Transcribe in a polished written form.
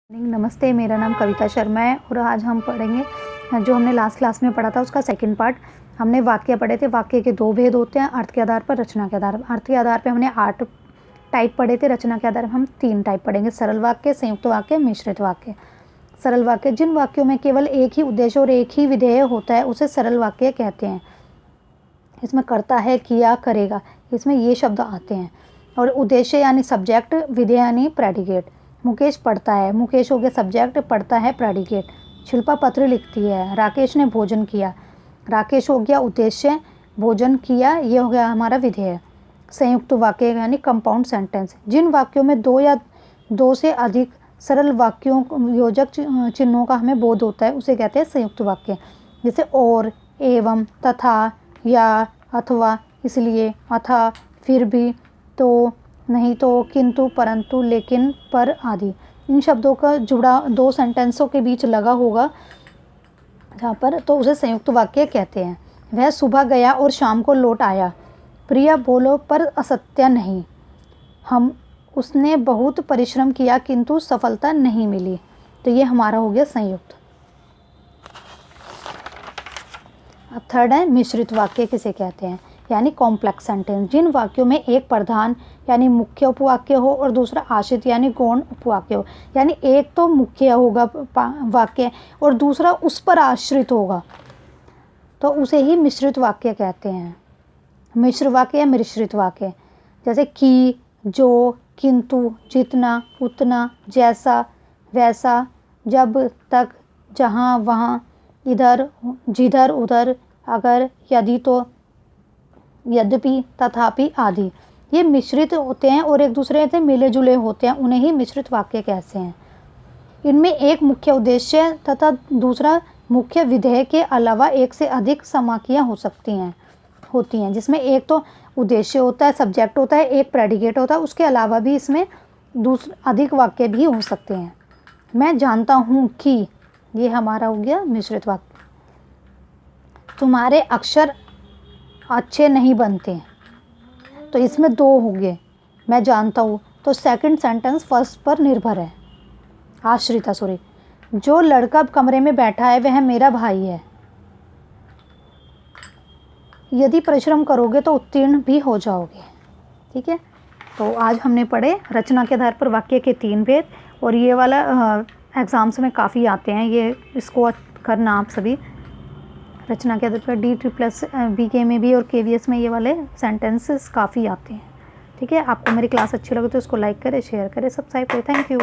नमस्ते, मेरा नाम कविता शर्मा है और आज हम पढ़ेंगे जो हमने लास्ट क्लास में पढ़ा था उसका सेकंड पार्ट। हमने वाक्य पढ़े थे। वाक्य के दो भेद होते हैं, अर्थ के आधार पर, रचना के आधार पर। अर्थ के आधार पर हमने 8 टाइप पढ़े थे, रचना के आधार पर हम 3 टाइप पढ़ेंगे, सरल वाक्य, संयुक्त वाक्य, मिश्रित वाक्य। सरल वाक्य, जिन वाक्यों में केवल एक ही उद्देश्य और एक ही विधेय होता है उसे सरल वाक्य कहते हैं। इसमें करता है, किया, करेगा, इसमें ये शब्द आते हैं। और उद्देश्य यानी सब्जेक्ट, विधेय यानी प्रेडिकेट। मुकेश पढ़ता है, मुकेश हो गया सब्जेक्ट, पढ़ता है प्रेडिकेट। शिल्पा पत्र लिखती है, राकेश ने भोजन किया, राकेश हो गया उद्देश्य, भोजन किया ये हो गया हमारा विधेय। संयुक्त वाक्य यानी कंपाउंड सेंटेंस, जिन वाक्यों में 2 या 2 से अधिक सरल वाक्यों योजक चिन्हों का हमें बोध होता है उसे कहते हैं संयुक्त वाक्य। जैसे और, एवं, तथा, या, अथवा, इसलिए, अथा, फिर भी, तो, नहीं तो, किंतु, परंतु, लेकिन, पर आदि। इन शब्दों का जुड़ा 2 सेंटेंसों के बीच लगा होगा जहाँ पर, तो उसे संयुक्त वाक्य कहते हैं। वह सुबह गया और शाम को लौट आया। प्रिया बोलो पर असत्य नहीं। उसने बहुत परिश्रम किया किंतु सफलता नहीं मिली। तो ये हमारा हो गया संयुक्त। अब थर्ड है मिश्रित वाक्य किसे कहते हैं, यानी कॉम्प्लेक्स सेंटेंस, जिन वाक्यों में एक प्रधान यानी मुख्य उपवाक्य हो और दूसरा आश्रित यानी गौण उपवाक्य हो। यानी एक तो मुख्य होगा वाक्य और दूसरा उस पर आश्रित होगा, तो उसे ही मिश्रित वाक्य कहते हैं। मिश्र वाक्य या मिश्रित वाक्य, जैसे कि, जो, किंतु, जितना, उतना, जैसा, वैसा, जब तक, जहाँ, वहाँ, इधर, जिधर, उधर, अगर, यदि, तो, यद्यपि, तथापि आदि। ये मिश्रित होते हैं और एक दूसरे से मिले जुले होते हैं, उन्हें ही मिश्रित वाक्य कहते हैं। इनमें एक मुख्य उद्देश्य तथा दूसरा मुख्य विधेय के अलावा एक से अधिक समाकियाँ होती हैं, जिसमें एक तो उद्देश्य होता है, सब्जेक्ट होता है, एक प्रेडिकेट होता है, उसके अलावा भी इसमें अधिक वाक्य भी हो सकते हैं। मैं जानता हूँ कि, ये हमारा हो गया मिश्रित वाक्य। तुम्हारे अक्षर अच्छे नहीं बनते, तो इसमें 2 हो गए, मैं जानता हूँ, तो सेकंड सेंटेंस फर्स्ट पर निर्भर है, आश्रित है, सॉरी। जो लड़का कमरे में बैठा है वह मेरा भाई है। यदि परिश्रम करोगे तो उत्तीर्ण भी हो जाओगे। ठीक है, तो आज हमने पढ़े रचना के आधार पर वाक्य के 3 भेद, और ये वाला एग्ज़ाम्स में काफ़ी आते हैं, ये इसको करना आप सभी। रचना के आधार पर DEET+BK में भी और KVS में ये वाले सेंटेंसेस काफ़ी आते हैं। ठीक है, आपको मेरी क्लास अच्छी लगे तो इसको लाइक करें, शेयर करें, सब्सक्राइब करें। Thank you.